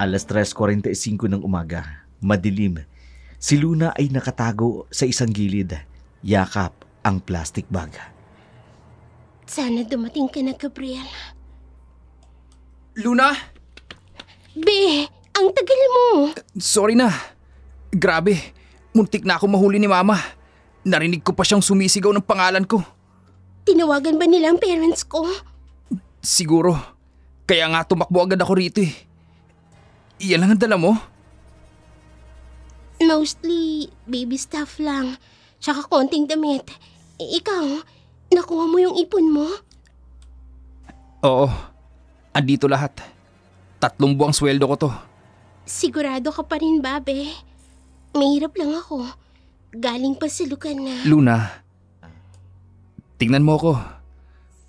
Alas 3:45 ng umaga, madilim. Si Luna ay nakatago sa isang gilid, yakap ang plastic bag. Sana dumating ka na, Gabriel. Luna? Be, ang tagal mo. Sorry na. Grabe, muntik na ako mahuli ni Mama. Narinig ko pa siyang sumisigaw ng pangalan ko. Tinawagan ba nila ang parents ko? Siguro. Kaya nga tumakbo agad ako rito eh. Iyan lang ang dala mo? Mostly baby stuff lang. Tsaka konting damit. Ikaw, nakuha mo yung ipon mo? Oo. Andito lahat. 3 buwang sweldo ko to. Sigurado ka pa rin, Babe. Mahirap lang ako. Galing pa sa lugar na... Luna, tingnan mo ko.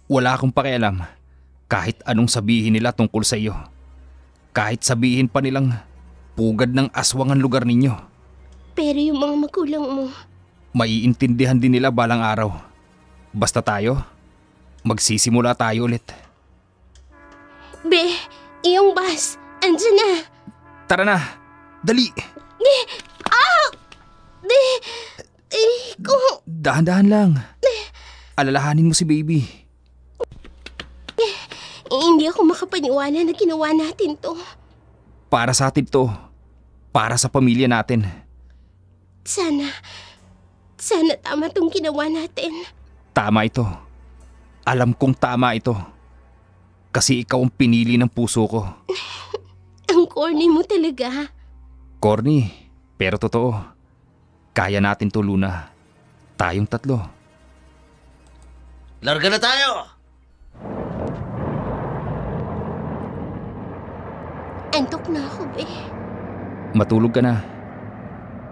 Wala akong pakialam. Kahit anong sabihin nila tungkol sa iyo. Kahit sabihin pa nilang pugad ng aswang ang lugar ninyo. Pero yung mga magulang mo... Maiintindihan din nila balang araw. Basta tayo, magsisimula tayo ulit. Be, iyong bus. Andiyan na. Tara na, dali. Dahan-dahan lang. Alalahanin mo si baby. Hindi ako makapaniwala na ginawa natin to. Para sa atin to. Para sa pamilya natin. Sana tama tong ginawa natin. Tama ito. Alam kong tama ito. Kasi ikaw ang pinili ng puso ko. Ang corny mo talaga. Corny, pero totoo. Kaya natin to, Luna. Tayong 3. Larga na tayo! Antok na ako, Be. Matulog ka na.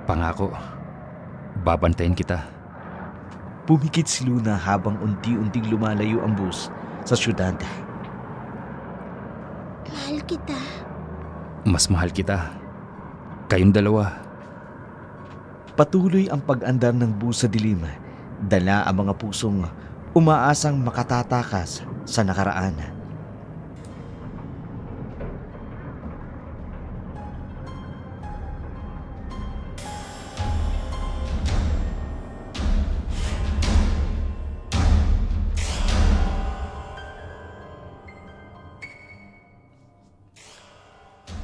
Pangako, babantayan kita. Pumikit si Luna habang unti-unting lumalayo ang bus sa syudad. Mahal kita. Mas mahal kita. Kayong dalawa. Patuloy ang pag-andar ng bus sa dilim. Dala ang mga pusong umaasang makatatakas sa nakaraan.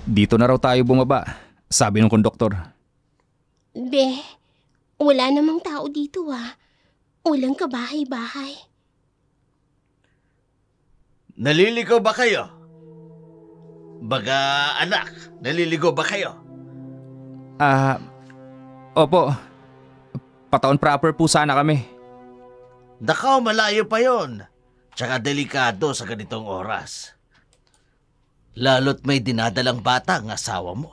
Dito na raw tayo bumaba, sabi ng konduktor. Be, wala namang tao dito Walang kabahay-bahay. Naliligaw ba kayo? Baga anak, naliligaw ba kayo? Opo. Pataon proper po sana kami. Nakaw, malayo pa yon. Tsaka delikado sa ganitong oras. Lalo't may dinadalang bata ang asawa mo.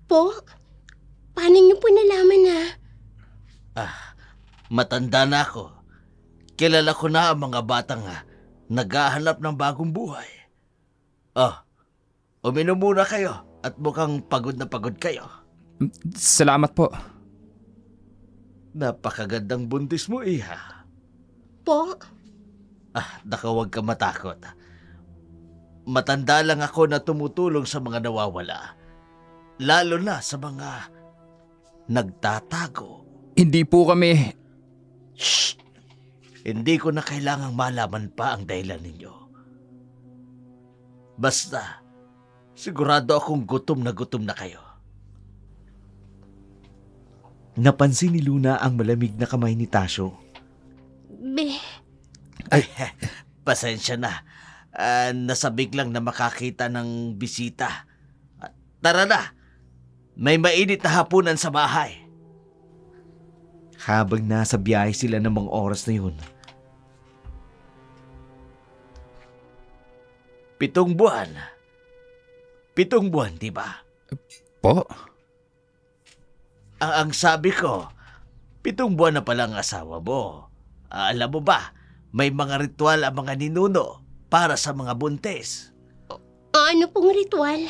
Po? Paano niyo po nalaman na? Matanda na ako. Kilala ko na ang mga batang naghahanap ng bagong buhay. Uminom muna kayo at mukhang pagod na pagod kayo. Salamat po. Napakagandang buntis mo, iha. Po? Naku, huwag ka matakot. Matanda lang ako na tumutulong sa mga nawawala. Lalo na sa mga nagtatago. Hindi po kami... Shh! Hindi ko na kailangang malaman pa ang dahilan ninyo. Basta, sigurado akong gutom na kayo. Napansin ni Luna ang malamig na kamay ni Tasyo. Be. Ay, pasensya na. Nasabik lang na makakita ng bisita. Tara na, may mainit na hapunan sa bahay. Habang nasa biyahe sila ng mga oras na yun. 7 buwan. 7 buwan, di ba? Po? Ang sabi ko, 7 buwan na palang asawa mo. Alam mo ba, may mga ritual ang mga ninuno para sa mga buntis. Ano pong ritual?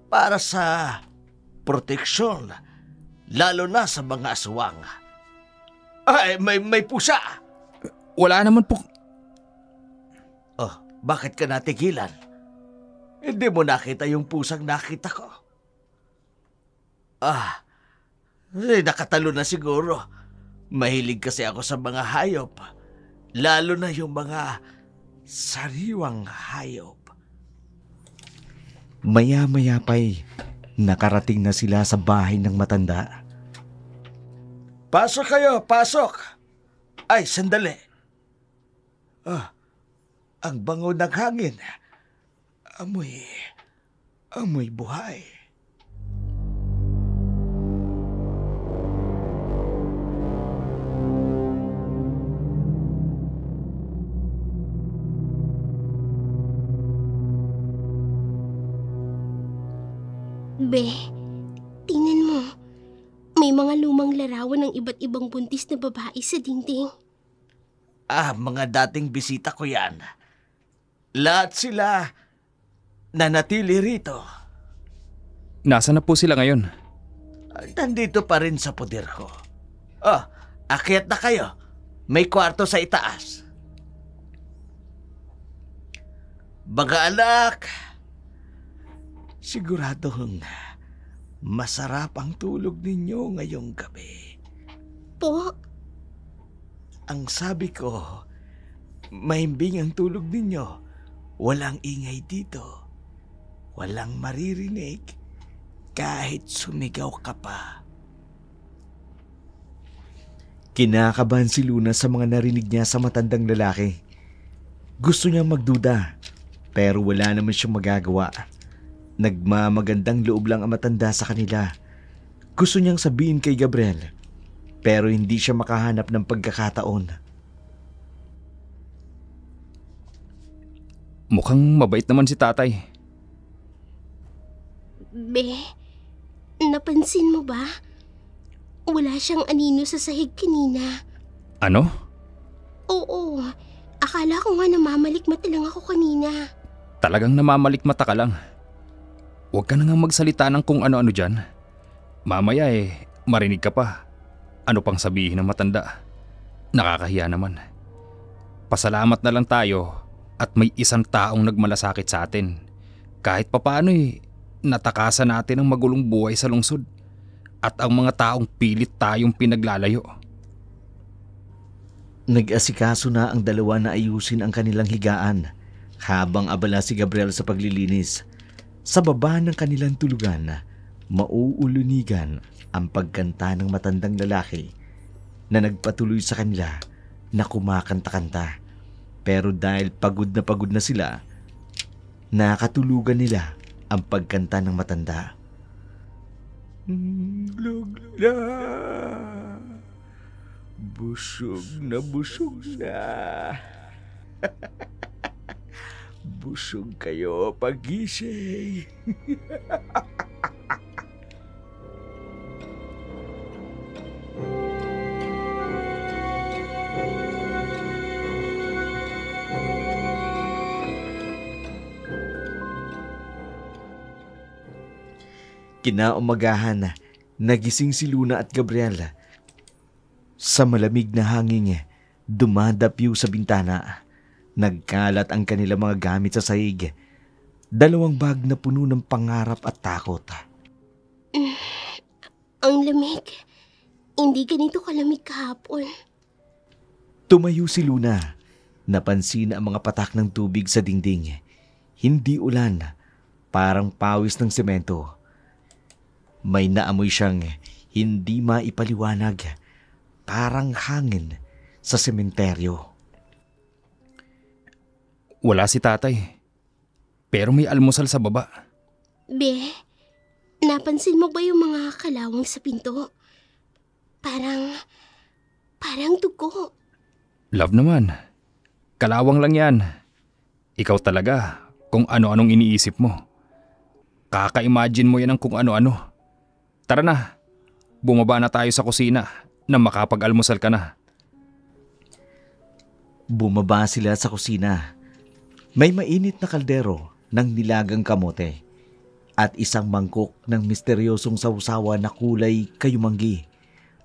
Para sa proteksyon, lalo na sa mga aswang. Ay, may pusa! Wala naman po... Bakit ka natigilan? Hindi mo nakita yung pusang nakita ko. Nakatalo na siguro. Mahilig kasi ako sa mga hayop. Lalo na yung mga sariwang hayop. Maya-maya pa'y nakarating na sila sa bahay ng matanda. Pasok kayo, pasok! Ay, sandali. Ang bango ng hangin. Amoy buhay. Be, tingnan mo. May mga lumang larawan ng iba't ibang buntis na babae sa dingding. Mga dating bisita ko yan. Lahat sila nanatili rito. Nasaan na po sila ngayon? Nandito pa rin sa poder ko. Akyat na kayo. May kwarto sa itaas. Mga anak, siguradong masarap ang tulog ninyo ngayong gabi. Po? Ang sabi ko, mahimbing ang tulog ninyo. Walang ingay dito. Walang maririnig kahit sumigaw ka pa. Kinakabahan si Luna sa mga narinig niya sa matandang lalaki. Gusto niyang magduda, pero wala naman siyang magagawa. Nagmamagandang loob lang ang matanda sa kanila. Gusto niyang sabihin kay Gabriel, pero hindi siya makahanap ng pagkakataon. Mukhang mabait naman si tatay. Be, napansin mo ba? Wala siyang anino sa sahig kanina. Ano? Oo, akala ko nga namamalikmata lang ako kanina. Talagang namamalikmata ka lang. Huwag ka na nga magsalita ng kung ano-ano dyan. Mamaya marinig ka pa. Ano pang sabihin ng matanda? Nakakahiya naman. Pasalamat na lang tayo at may isang taong nagmalasakit sa atin. Kahit papaano natakasan natin ang magulong buhay sa lungsod. At ang mga taong pilit tayong pinaglalayo. Nag-asikaso na ang dalawa na ayusin ang kanilang higaan habang abala si Gabriel sa paglilinis. Sa baba ng kanilang tulugan, mauulunigan ang pagkanta ng matandang lalaki na nagpatuloy sa kanila na kumakanta-kanta. Pero dahil pagod na sila, nakatulugan nila ang pagkanta ng matanda. Lugla, busog na busog na. Busog kayo pagising. Kinaumagahan, nagising si Luna at Gabriel. Sa malamig na hangin, dumadapyo sa bintana. Nagkalat ang kanilang mga gamit sa sahig. 2 bag na puno ng pangarap at takot. Ang lamig. Hindi ganito kalamig kahapon. Tumayo si Luna. Napansin ang mga patak ng tubig sa dingding. Hindi ulan, parang pawis ng semento. May naamoy siyang hindi maipaliwanag, parang hangin sa sementeryo. Wala si tatay. Pero may almusal sa baba. Be, napansin mo ba yung mga kalawang sa pinto? Parang dugo. Love naman. Kalawang lang yan. Ikaw talaga kung ano-anong iniisip mo. Kaka-imagine mo yan ng kung ano-ano. Tara na. Bumaba na tayo sa kusina na makapag-almusal ka na. Bumaba sila sa kusina. May mainit na kaldero ng nilagang kamote at isang mangkok ng misteryosong sausawa na kulay kayumanggi.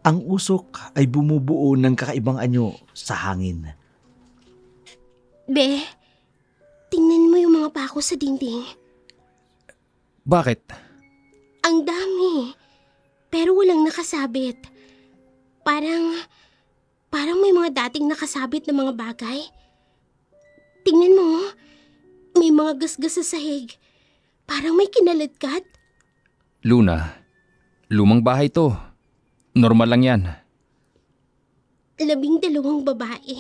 Ang usok ay bumubuo ng kakaibang anyo sa hangin. Be, tingnan mo yung mga pako sa dingding. Bakit? Ang dami. Pero walang nakasabit. Parang may mga dating nakasabit na mga bagay. Tingnan mo, may mga gasgas sa sahig. Parang may kinaladkad. Luna, lumang bahay to. Normal lang yan. 12 babae.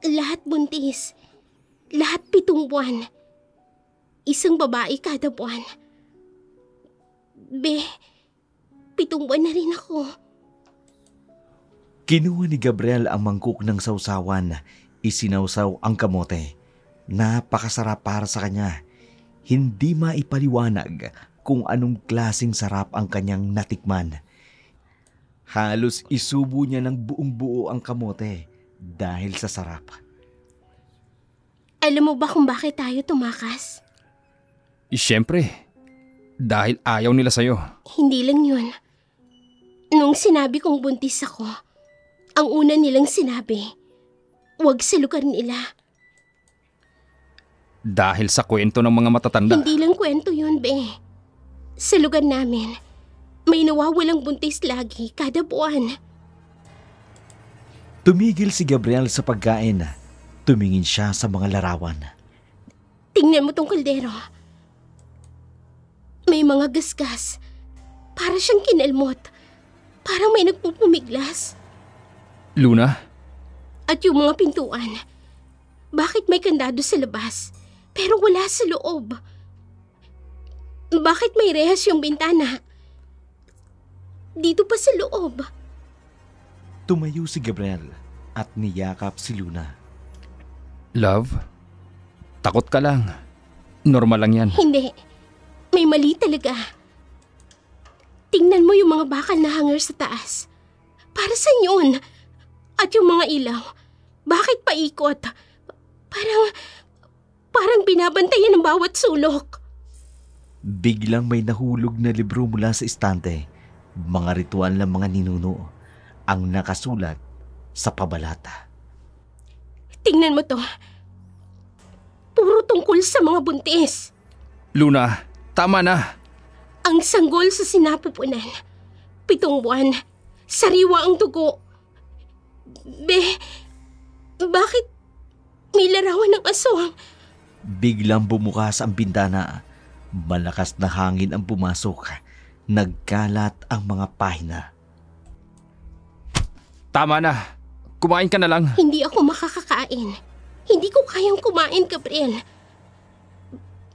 Lahat buntis. Lahat 7 buwan. Isang babae kada buwan. 7 buwan na rin ako. Kinuha ni Gabriel ang mangkuk ng sausawan, isinawsaw ang kamote. Napakasarap para sa kanya. Hindi maipaliwanag kung anong klaseng sarap ang kanyang natikman. Halos isubo niya ng buong buo ang kamote dahil sa sarap. Alam mo ba kung bakit tayo tumakas? Siyempre, dahil ayaw nila sa'yo. Hindi lang yun. Nung sinabi kong buntis ako, ang una nilang sinabi, huwag sa lugar nila. Dahil sa kwento ng mga matatanda. Hindi lang kwento yun, be. Sa lugar namin, may nawawalang buntis lagi kada buwan. Tumigil si Gabriel sa pagkain. Tumingin siya sa mga larawan. Tingnan mo tong kaldero. May mga gasgas. Para siyang kinalmot. Parang may nagpupumiglas. Luna? At yung mga pintuan. Bakit may kandado sa labas, pero wala sa loob? Bakit may rehas yung bintana? Dito pa sa loob. Tumayo si Gabriel at niyakap si Luna. Love? Takot ka lang. Normal lang yan. Hindi. May mali talaga. Tingnan mo yung mga bakal na hanger sa taas. Para sa yun. At yung mga ilaw. Bakit paikot? Parang binabantayan ng bawat sulok. Biglang may nahulog na libro mula sa istante. Mga ritual ng mga ninuno ang nakasulat sa pabalata. Tingnan mo to. Puro tungkol sa mga buntis. Luna, tama na. Ang sanggol sa sinapupunan. 7 buwan. Sariwa ang dugo. Bakit may larawan ng aswang? Biglang bumukas ang bintana. Malakas na hangin ang pumasok. Nagkalat ang mga pahina. Tama na. Kumain ka na lang. Hindi ako makakakain. Hindi ko kayang kumain, Gabriel.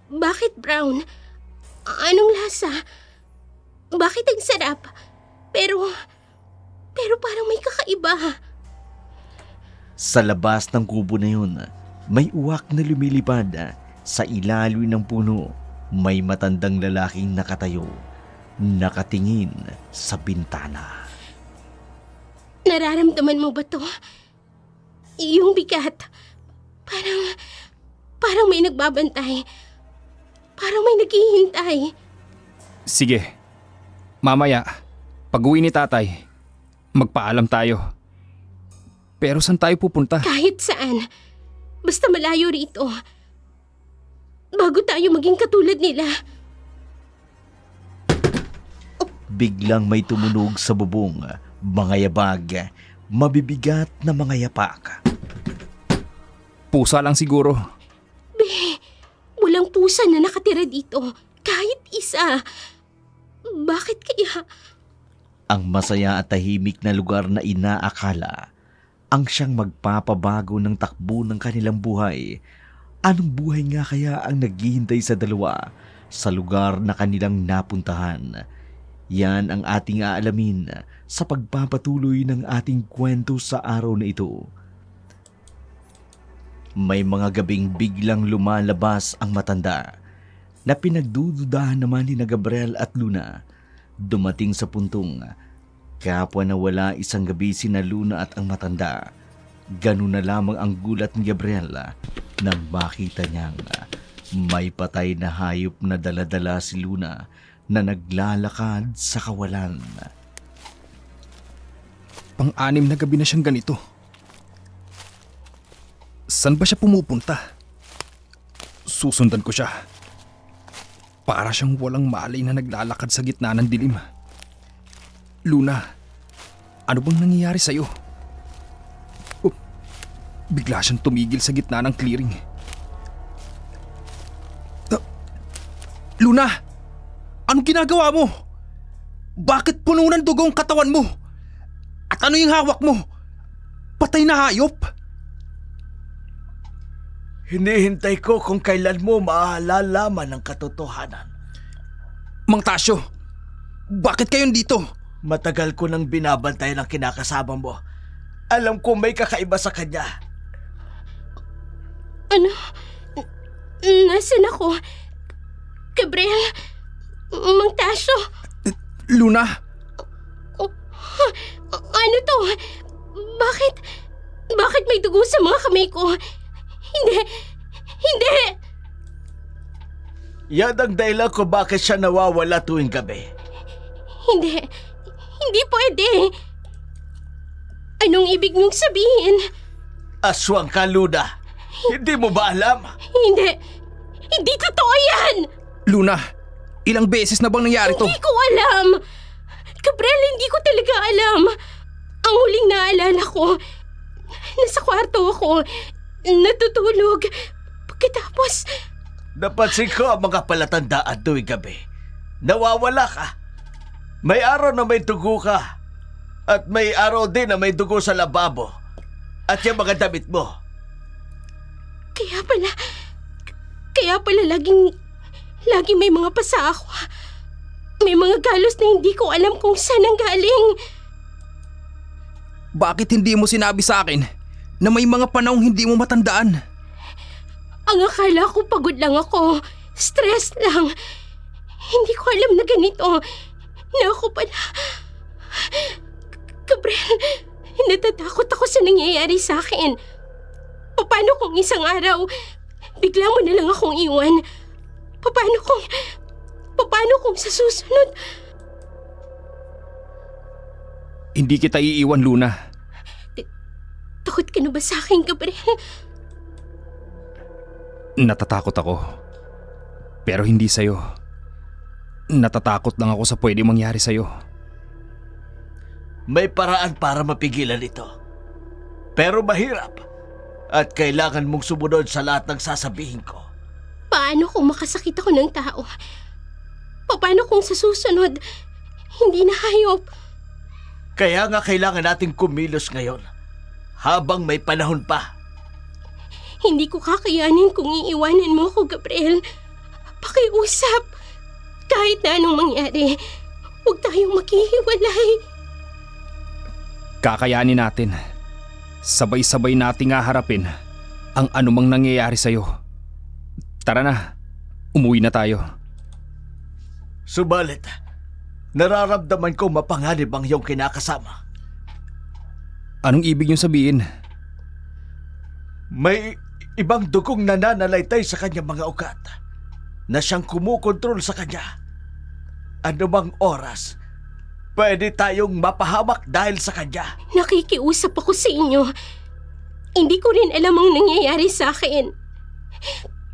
Bakit brown? Anong lasa? Bakit ang sarap? Pero parang may kakaiba. Sa labas ng kubo na yun, may uwak na lumilipad. Sa ilalim ng puno, may matandang lalaking nakatayo, nakatingin sa bintana. Nararamdaman mo ba to? Yung bigat. Parang may nagbabantay. Parang may naghihintay. Sige. Mamaya, pag-uwi ni tatay, magpaalam tayo. Pero saan tayo pupunta? Kahit saan. Basta malayo rito. Bago tayo maging katulad nila. Biglang may tumunog sa bubong, mga yabag, mabibigat na mga yapak. Pusa lang siguro. Walang pusa na nakatira dito. Kahit isa. Bakit kaya? Ang masaya at tahimik na lugar na inaakala ang siyang magpapabago ng takbo ng kanilang buhay. Anong buhay nga kaya ang naghihintay sa dalawa sa lugar na kanilang napuntahan? Yan ang ating aalamin sa pagpapatuloy ng ating kwento sa araw na ito. May mga gabing biglang lumalabas ang matanda na pinagdududahan naman ni Gabriel at Luna. Dumating sa puntong kapwa na wala isang gabi sina Luna at ang matanda. Ganun na lamang ang gulat ni Gabriel nang makita niyang may patay na hayop na daladala si Luna na naglalakad sa kawalan. Pang-anim na gabi na siyang ganito. Saan ba siya pumupunta? Susundan ko siya. Para siyang walang malay na naglalakad sa gitna ng dilim. Luna, ano bang nangyayari sa'yo? Oh, bigla siyang tumigil sa gitna ng clearing. Luna, anong ginagawa mo? Bakit puno ng dugo ang katawan mo? At ano yung hawak mo? Patay na hayop? Hinihintay ko kung kailan mo maalalaman ang katotohanan. Mang Tasyo, bakit kayo dito? Matagal ko nang binabantayan ang kinakasama mo. Alam ko may kakaiba sa kanya. Ano? Nasaan ako? Gabriel? Mang Tasyo? Luna? Ano to? Bakit may dugo sa mga kamay ko? Hindi! Yan ang dahilan ko bakit siya nawawala tuwing gabi. Hindi pwede. Anong ibig niyong sabihin? Aswang ka, Luna. Hindi mo ba alam? Hindi totoo yan! Luna, ilang beses na bang nangyari to? Hindi ko alam! Gabriel, hindi ko talaga alam. Ang huling naalala ko, nasa kwarto ako, natutulog. Pagkatapos, Napansin ko ang mga palatandaan tuwing gabi. Nawawala ka. May araw na may dugo ka. At may araw din na may dugo sa lababo. At yung mga damit mo. kaya pala laging may mga pasa ako. May mga galos na hindi ko alam kung saan ang galing. Bakit hindi mo sinabi sa akin na may mga panahong hindi mo matandaan? Ang akala ko pagod lang ako. Stress lang. Hindi ko alam na ganito. Na ako pala. Gabriel, natatakot ako sa nangyayari sa akin. Paano kung isang araw, bigla mo na lang akong iwan? Paano kung sa susunod? Hindi kita iiwan, Luna. Takot ka na ba sa akin, Gabriel? Natatakot ako. Pero hindi sa'yo. Natatakot lang ako sa pwede mangyari sa'yo. May paraan para mapigilan ito. Pero mahirap. At kailangan mong sumunod sa lahat ng sasabihin ko. Paano kung makasakit ako ng tao? Paano kung sa susunod, hindi na hayop? Kaya nga kailangan nating kumilos ngayon. Habang may panahon pa. Hindi ko kakayanin kung iiwanan mo ako, Gabriel. Pakiusap. Kahit na anong mangyari, huwag tayong maghihiwalay. Kakayanin natin. Sabay-sabay nating haharapin ang anumang nangyayari sa'yo. Tara na, umuwi na tayo. Subalit, nararamdaman ko mapanganib ang iyong kinakasama. Anong ibig niyong sabihin? May ibang dugong nananalaytay sa kanyang mga ugat na siyang kumukontrol sa kanya. Anumang oras, pwede tayong mapahamak dahil sa kanya. Nakikiusap ako sa inyo. Hindi ko rin alam ang nangyayari sa akin.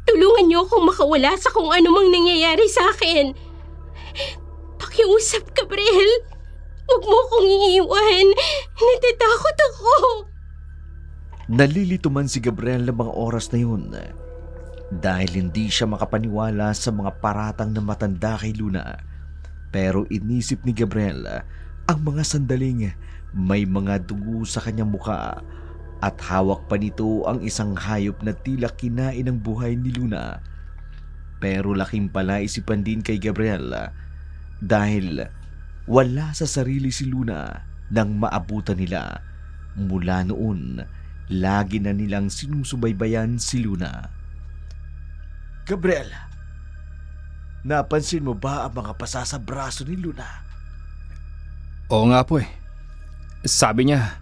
Tulungan niyo akong makawala sa kung anumang nangyayari sa akin. Pakiusap, Gabriel. Huwag mo akong iiwan. Natatakot ako. Nalilito man si Gabriel ng mga oras na yun dahil hindi siya makapaniwala sa mga paratang na matanda kay Luna. Pero inisip ni Gabriel ang mga sandaling may mga dugo sa kanyang muka at hawak pa nito ang isang hayop na tila kinain ang buhay ni Luna. Pero laking palaisipan din kay Gabriel dahil wala sa sarili si Luna nang maabutan nila. Mula noon, lagi na nilang sinusubaybayan si Luna. Gabriel, napansin mo ba ang mga pasa sa braso ni Luna? Oo nga po eh. Sabi niya,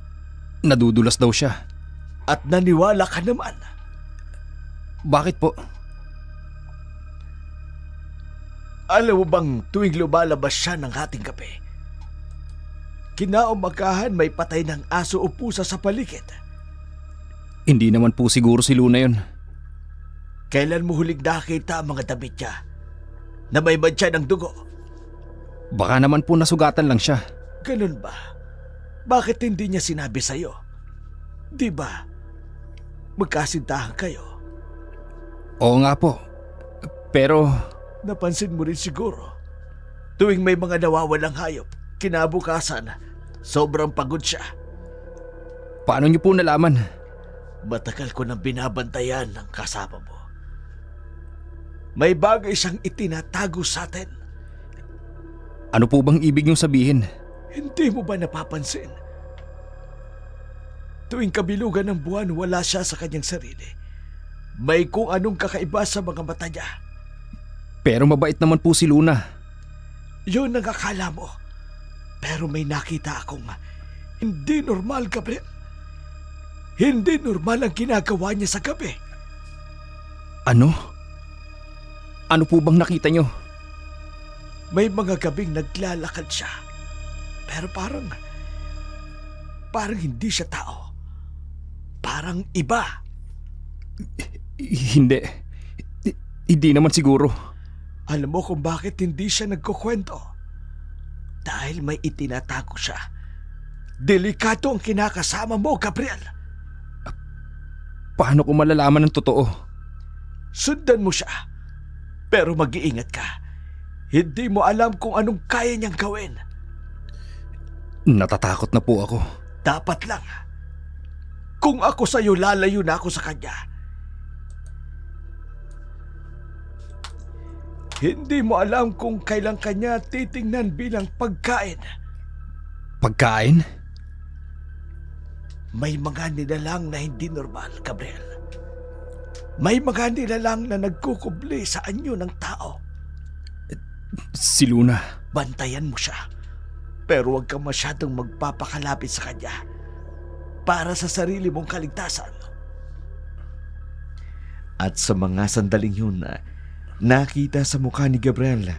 nadudulas daw siya. At naniwala ka naman. Bakit po? Alam mo bang tuwing lumalabas siya ng hating gabi, kinaumagahan may patay ng aso o pusa sa paligid? Hindi naman po siguro si Luna yun. Kailan mo huling nakita ang mga damit niya? na may badya ng dugo. Baka naman po nasugatan lang siya. Ganun ba? Bakit hindi niya sinabi sa'yo? Di ba? Magkasintahan kayo. Oo nga po. Pero Napansin mo rin siguro, tuwing may mga nawawalang hayop, kinabukasan, sobrang pagod siya. paano niyo po nalaman? Matagal ko nang binabantayan ng kasama mo. May bagay siyang itinatago sa atin. Ano po bang ibig niyong sabihin? Hindi mo ba napapansin? Tuwing kabilugan ng buwan, wala siya sa kanyang sarili. May kung anong kakaiba sa mga mata niya. Pero mabait naman po si Luna. Yun ang akala mo. Pero may nakita akong hindi normal, Gabriel. Hindi normal ang ginagawa niya sa gabi. Ano? Ano po bang nakita niyo? May mga gabing naglalakad siya. Pero parang hindi siya tao. Parang iba. Hindi. Hindi naman siguro. Alam mo kung bakit hindi siya nagkukwento? Dahil may itinatago siya. Delikado ang kinakasama mo, Gabriel. Paano ko malalaman ng totoo? Sundan mo siya. Pero mag-iingat ka. Hindi mo alam kung anong kaya niyang gawin. Natatakot na po ako. Dapat lang. Kung ako sa'yo, lalayo na ako sa kanya. Hindi mo alam kung kailan kanya titingnan bilang pagkain. Pagkain? May mga nilalang na hindi normal, Gabriel. May mga nilalang na nagkukubli sa anyo ng tao. Si Luna. Bantayan mo siya. Pero huwag kang masyadong magpapakalapit sa kanya para sa sarili mong kaligtasan. At sa mga sandaling yun, nakita sa mukha ni Gabriel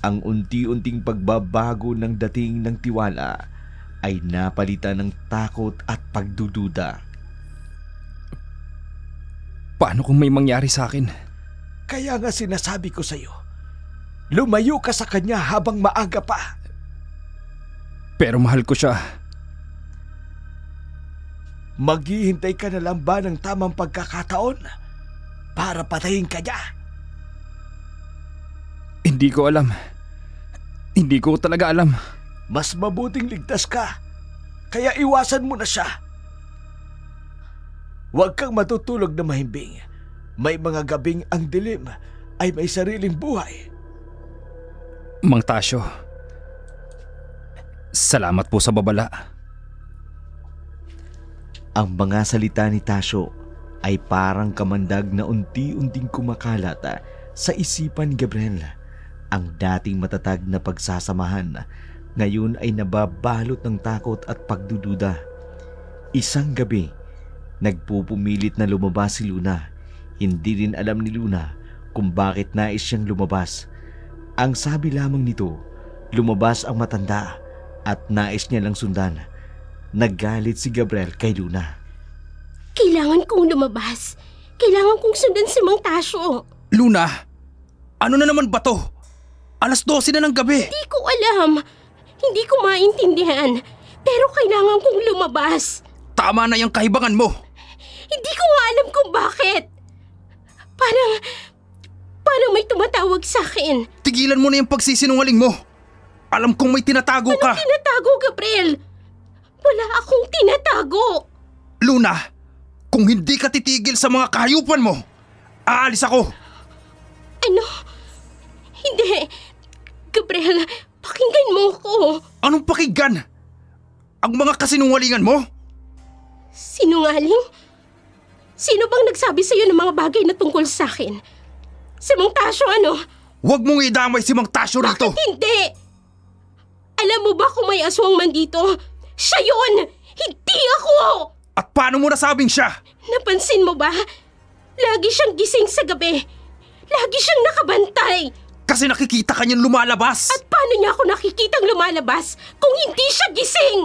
ang unti-unting pagbabago ng dating ng tiwala ay napalitan ng takot at pagdududa. Paano kung may mangyari sa akin? Kaya nga sinasabi ko sa'yo, lumayo ka sa kanya habang maaga pa. Pero mahal ko siya. Maghihintay ka na lang ba ng tamang pagkakataon para patayin ka niya? Hindi ko alam. Hindi ko talaga alam. Mas mabuting ligtas ka, kaya iwasan mo na siya. Huwag kang matutulog na mahimbing. May mga gabing ang dilim ay may sariling buhay. Mang Tasyo, salamat po sa babala. Ang mga salita ni Tasyo ay parang kamandag na unti-unting kumakalat sa isipan ni Gabriel. Ang dating matatag na pagsasamahan ngayon ay nababalot ng takot at pagdududa. Isang gabi, nagpupumilit na lumabas si Luna. Hindi rin alam ni Luna kung bakit nais siyang lumabas. Ang sabi lamang nito, lumabas ang matanda at nais niya lang sundan. Naggalit si Gabriel kay Luna. Kailangan kong lumabas. Kailangan kong sundan si Mang Tasyo. Luna, ano na naman ba to? 12:00 na ng gabi. Hindi ko alam. Hindi ko maintindihan. Pero kailangan kong lumabas. Tama na yung kahibangan mo. Hindi ko nga alam kung bakit. Parang may tumatawag sa akin. Tigilan mo na yung pagsisinungaling mo. Alam kong may tinatago ka. Anong tinatago, Gabriel? Wala akong tinatago. Luna, kung hindi ka titigil sa mga kahayupan mo, aalis ako. Ano? Hindi. Gabriel, pakinggan mo ko. Anong pakinggan? Ang mga kasinungalingan mo? Sinungaling? Sino bang nagsabi sa'yo ng mga bagay na tungkol sa akin? Si Mang Tasyo, ano? Huwag mong idamay si Mang Tasyo rito. Bakit hindi? Alam mo ba kung may aswang man dito? Siya yun! Hindi ako! At paano mo nasabing siya? Napansin mo ba? Lagi siyang gising sa gabi. Lagi siyang nakabantay. Kasi nakikita ka niyang lumalabas. At paano niya ako nakikitang lumalabas kung hindi siya gising?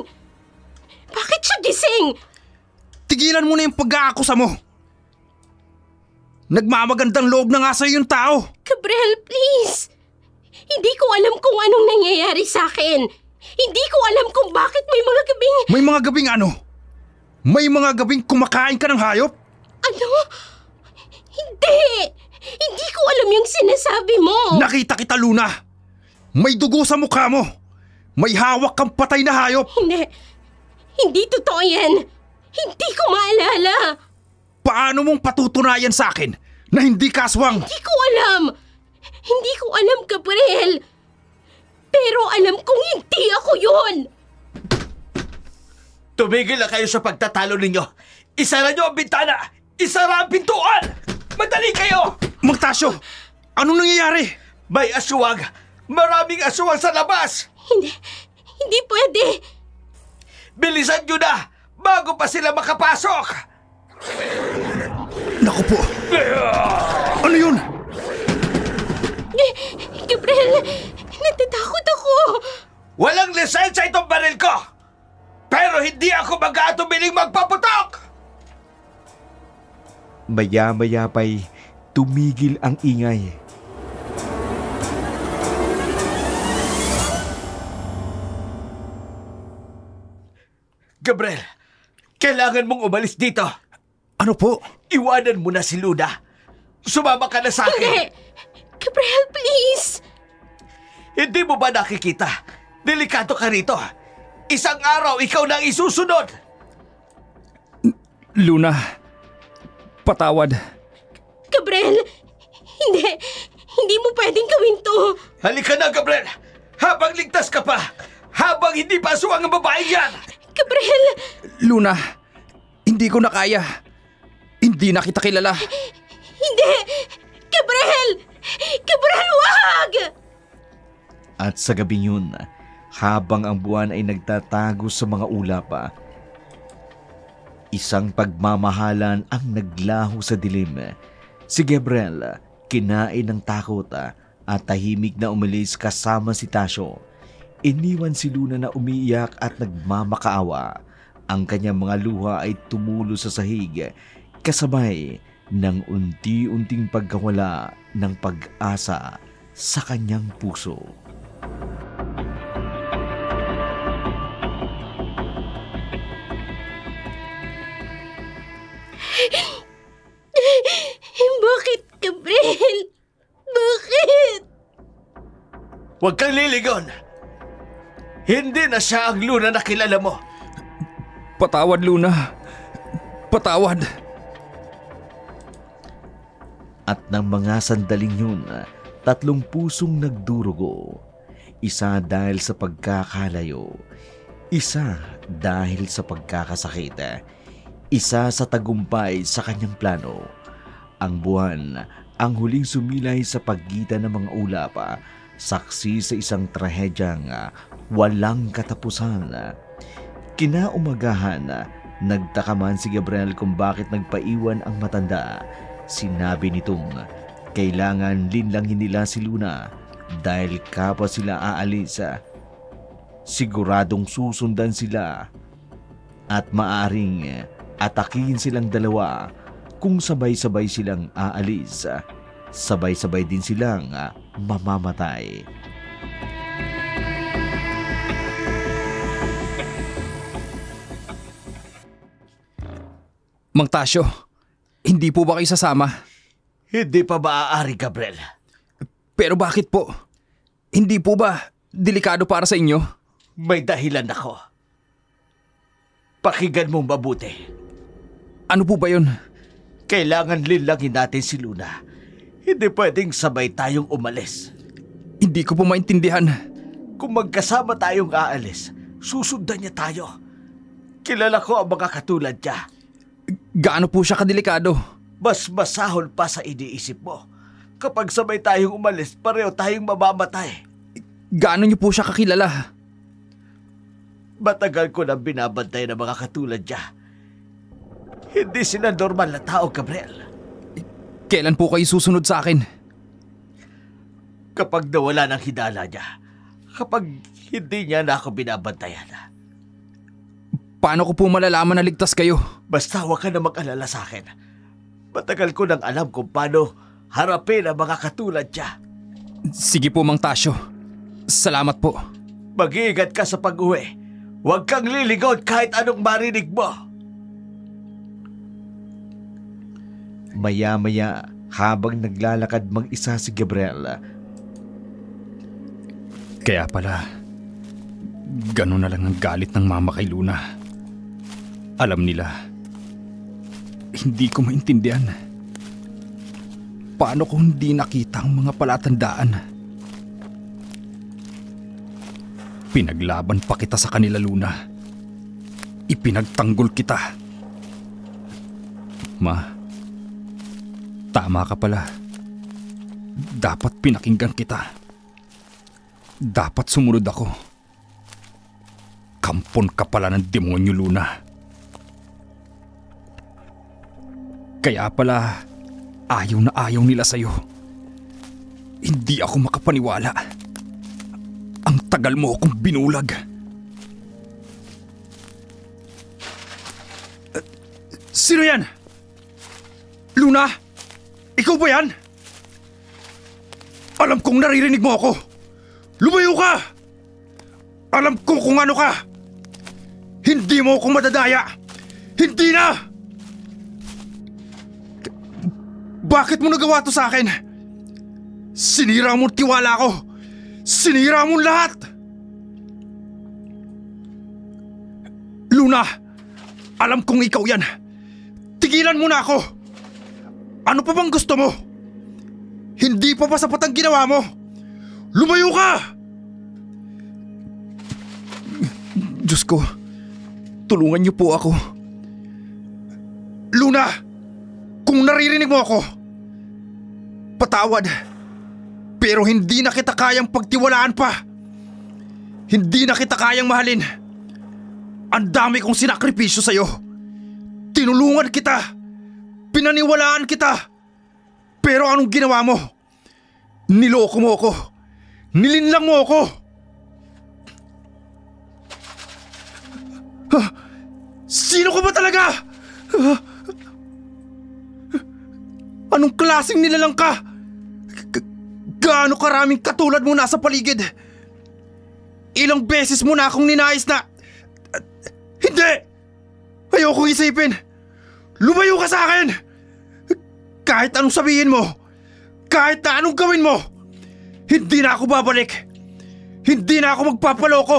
Bakit siya gising? Tigilan mo na yung pag-aakusa mo. Nagmamagandang loob na nga sa'yo yung tao. Gabriel, please. Hindi ko alam kung anong nangyayari sa akin. Hindi ko alam kung bakit may mga gabing... May mga gabing ano? May mga gabing kumakain ka ng hayop? Ano? Hindi! Hindi ko alam yung sinasabi mo! Nakita kita, Luna! May dugo sa mukha mo! May hawak kang patay na hayop! Hindi! Hindi totoo yan! Hindi ko maalala! Paano mong patutunayan sa akin na hindi ka aswang? Hindi ko alam! Hindi ko alam, Gabriel! Pero alam kong hindi ako yun! Tumigil na kayo sa pagtatalo ninyo. Isara nyo ang bintana! Isara ang pintuan! Madali kayo! Mang Tasyo, anong nangyayari? May aswang! Maraming aswang sa labas! Hindi pwede! Bilisan nyo na! Bago pa sila makapasok! Naku po! Ano yun? Gabriel, natatakot ako! Walang lisensya itong baril ko! Pero hindi ako mag-aatubiling magpaputok! Maya-maya pa'y tumigil ang ingay. Gabriel, kailangan mong umalis dito. Ano po? Iwanan mo na si Luna. Sumama ka na sa akin. Hindi! Gabriel, please! Hindi mo ba nakikita? Delikado ka rito. Isang araw ikaw na ang isusunod. Luna, patawad. Gabriel, hindi mo pwedeng gawin to. Halika na, Gabriel. Habang ligtas ka pa. Habang hindi pa aswang ang babae yan. Gabriel! Luna, hindi ko na kaya. Hindi na kita kilala. Hindi! Gabriel! Gabriel, wag! At sa gabing yun, habang ang buwan ay nagtatago sa mga ulap, isang pagmamahalan ang naglaho sa dilim. Si Gabriel, kinain ng takot at tahimik na umalis kasama si Tasyo. Iniwan si Luna na umiiyak at nagmamakaawa. Ang kanyang mga luha ay tumulo sa sahig, kasabay ng unti-unting pagkawala ng pag-asa sa kanyang puso. Bakit, Gabriel? Bakit? Huwag kang liligon. Hindi na siya ang Luna na kilala mo. Patawad, Luna. Patawad. At ng mga sandaling yun, 3 pusong nagdurugo. Isa dahil sa pagkakalayo, isa dahil sa pagkakasakit, isa sa tagumpay sa kanyang plano. Ang buwan ang huling sumilay sa pagitan ng mga ulap, saksi sa isang trahedyang walang katapusan. Kinaumagahan, nagtaka man si Gabriel kung bakit nagpaiwan ang matanda. Sinabi nitong kailangan linlangin nila si Luna dahil kapwa sila aalis, siguradong susundan sila at maaring atakihin silang dalawa. Kung sabay-sabay silang aalis, sabay-sabay din silang mamamatay. Mang Tasyo, hindi po ba kayo sasama? Hindi pa maaari, Gabriel. Pero bakit po? Hindi po ba delikado para sa inyo? May dahilan ako. Pakinggan mong mabuti. Ano po ba yun? Kailangan linlangin natin si Luna. Hindi pwedeng sabay tayong umalis. Hindi ko po maintindihan. Kung magkasama tayong aalis, susundan niya tayo. Kilala ko ang mga katulad niya. Gaano po siya kadelikado? Mas masahol pa sa iniisip mo. Kapag sabay tayong umalis, pareho tayong mamamatay. Gaano niyo po siya kakilala? Matagal ko nang binabantay ng mga katulad niya. Hindi sila normal na tao, Gabriel. Kailan po kayo susunod sa akin? Kapag nawala ng hidala niya. Kapag hindi niya na ako binabantayan. Paano ko po malalaman na ligtas kayo? Basta huwag ka na mag-alala sa akin. Matagal ko nang alam kung paano harapin ang mga katulad niya. Sige po, Mang Tasyo. Salamat po. Mag-iingat ka sa pag-uwi. Huwag kang lilingon kahit anong marinig mo. Maya-maya, habang naglalakad mag-isa si Gabriel, Kaya pala, ganun na lang ang galit ng mama kay Luna. Alam nila, hindi ko maintindihan. Paano ko hindi nakita ang mga palatandaan? Pinaglaban pa kita sa kanila, Luna. Ipinagtanggol kita. Ma, tama ka pala. Dapat pinakinggan kita. Dapat sumunod ako. Kampon ka pala ng demonyo, Luna. Kaya pala, ayaw na ayaw nila sa'yo. Hindi ako makapaniwala. Ang tagal mo akong binulag. Sino yan? Luna? Ikaw ba yan? Alam kong naririnig mo ako. Lumayo ka! Alam ko kung ano ka! Hindi mo ako madadaya! Hindi na! Bakit mo nagawa to sa akin? Sinira mo tiwala ko! Sinira mo lahat! Luna! Alam kong ikaw yan! Tigilan mo na ako! Ano pa bang gusto mo? Hindi pa ba sapat ang ginawa mo? Lumayo ka! Diyos ko, tulungan niyo po ako. Luna, kung naririnig mo ako, patawad. Pero hindi na kita kayang pagtiwalaan pa. Hindi na kita kayang mahalin. Ang dami kong sinakripisyo sa'yo. Tinulungan kita. Pinaniwalaan kita. Pero anong ginawa mo? Niloko mo ako. Nilinlang mo ako! Sino ka ba talaga? Anong klaseng nilalang ka? Gaano karaming katulad mo nasa paligid? Ilang beses mo na akong ninais na... Hindi! Ayokong isipin! Lumayo ka sa akin! Kahit anong sabihin mo, kahit na anong gawin mo, hindi na ako babalik. Hindi na ako magpapaloko.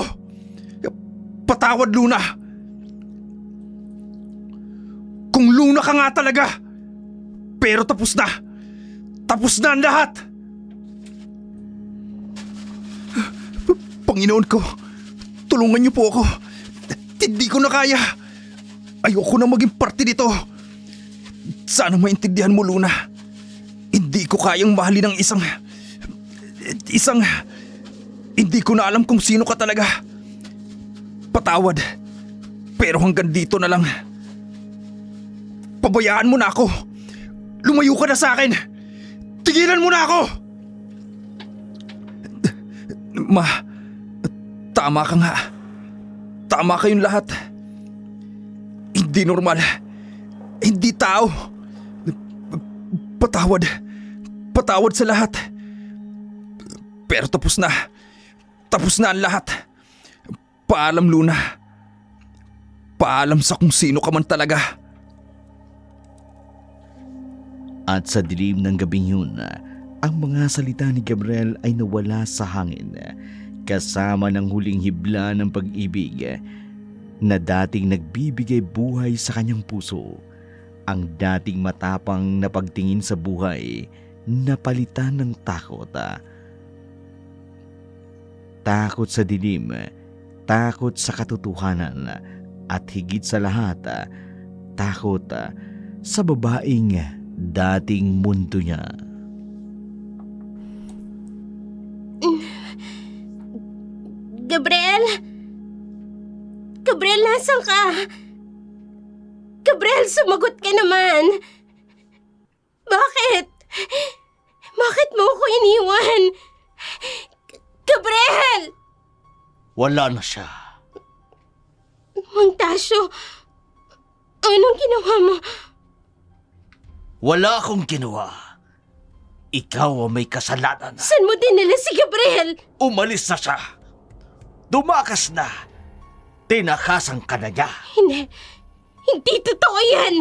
Patawad, Luna. Kung Luna ka nga talaga. Pero tapos na. Tapos na ang lahat. Panginoon ko, tulungan niyo po ako. Hindi ko na kaya. Ayoko na maging parte nito. Sana maintindihan mo, Luna. Hindi ko kayang mahalin ng isang... Hindi ko na alam kung sino ka talaga. Patawad. Pero hanggang dito na lang. Pabayaan mo na ako. Lumayo ka na sa akin. Tigilan mo na ako. Ma, tama ka nga. Tama kayong lahat. Hindi normal. Hindi tao. Patawad. Patawad sa lahat. Pero tapos na. Tapos na ang lahat. Paalam, Luna. Paalam sa kung sino ka man talaga. At sa dilim ng gabing yun, ang mga salita ni Gabriel ay nawala sa hangin, kasama ng huling hibla ng pag-ibig na dating nagbibigay buhay sa kanyang puso. Ang dating matapang na pagtingin sa buhay, napalitan ng takot. Takot sa dilim, takot sa katotohanan, at higit sa lahat, takot sa babaeng dating mundo niya. Gabriel? Gabriel, nasan ka? Gabriel, sumagot ka naman. Bakit? Bakit mo ako iniwan? Gabriel! Wala na siya. Mang Tasyo, anong ginawa mo? Wala akong ginawa. Ikaw ang may kasalanan. Saan mo dinala si Gabriel? Umalis na siya. Tumakas na. Tinakasan ka na niya. Hindi totoo yan.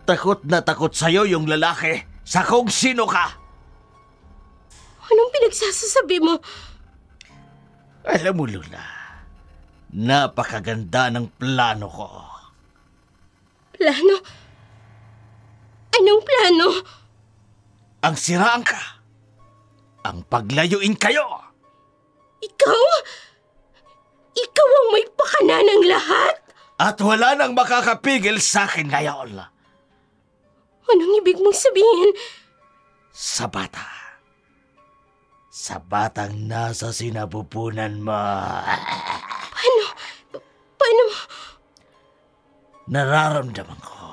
Takot na takot sa'yo yung lalaki sa kung sino ka. Anong pinagsasasabi mo? Alam mo, Luna, napakaganda ng plano ko. Plano? Anong plano? Ang siraan ka. Ang paglayuin kayo. Ikaw? Ikaw ang may pakana ng lahat? At wala nang makakapigil sa akin ngayon. Anong ibig mong sabihin? Sa bata. Sa batang nasa sinapupunan mo. Paano? Nararamdaman ko.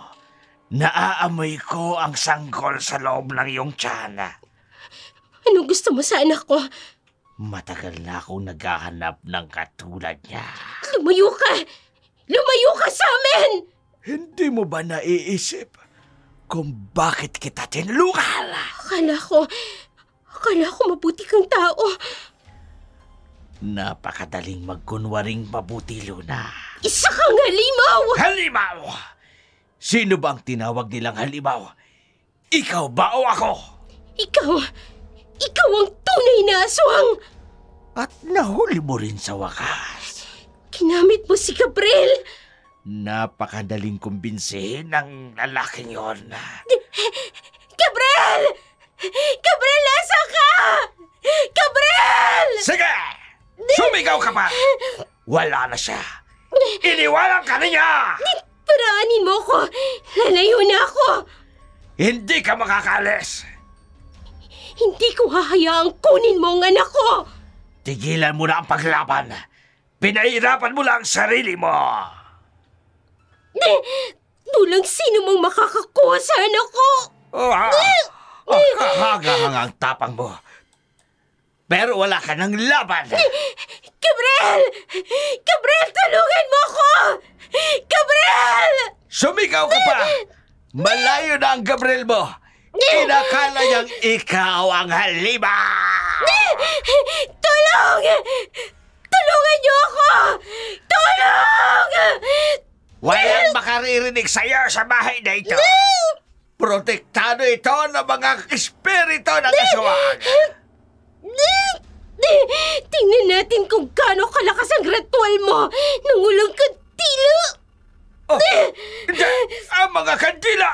Naaamoy ko ang sanggol sa loob ng iyong tiyan. Anong gusto mo sa anak ko? Matagal na akong naghahanap ng katulad niya. Lumayo ka! Lumayo ka sa amin! Hindi mo ba naiisip kung bakit kita tinulungan? Akala ko mabuti kang tao. Napakadaling magkunwaring mabuti, Luna. Isa kang halimaw! Halimaw! Sino ba ang tinawag nilang halimaw? Ikaw ba o ako? Ikaw ang tunay na aswang! At nahuli mo rin sa wakas. Kinamit mo si Gabriel! Napakadaling kumbinsihin ng lalaking yon. Gabriel! Gabriel, nasaan ka? Gabriel! Sige! Sumigaw ka pa! Wala na siya. Iniwanan ka niya! Paraanin mo ko! Lalayo na ako! Hindi ka makakalis! Hindi ko hahayaang kunin mo ang anak ko! Tigilan mo na ang paglaban. Pinahirapan mo lang ang sarili mo. Walang sino mong makakakuha sa anak ko! Kahangang tapang mo. Pero wala ka ng laban. Gabriel! Gabriel, tulungan mo ako! Gabriel! Sumigaw ka pa! Malayo na ang Gabriel mo. Inakala niyang ikaw ang halimaw! Tulong! Tulungan niyo ako! Tulong! Walang makaririnig sa'yo sa bahay na ito. Protektado ito ng mga espiritu ng aswang. Tingnan natin kung gaano kalakas ang ritual mo nang walang kandila. Ang mga kandila!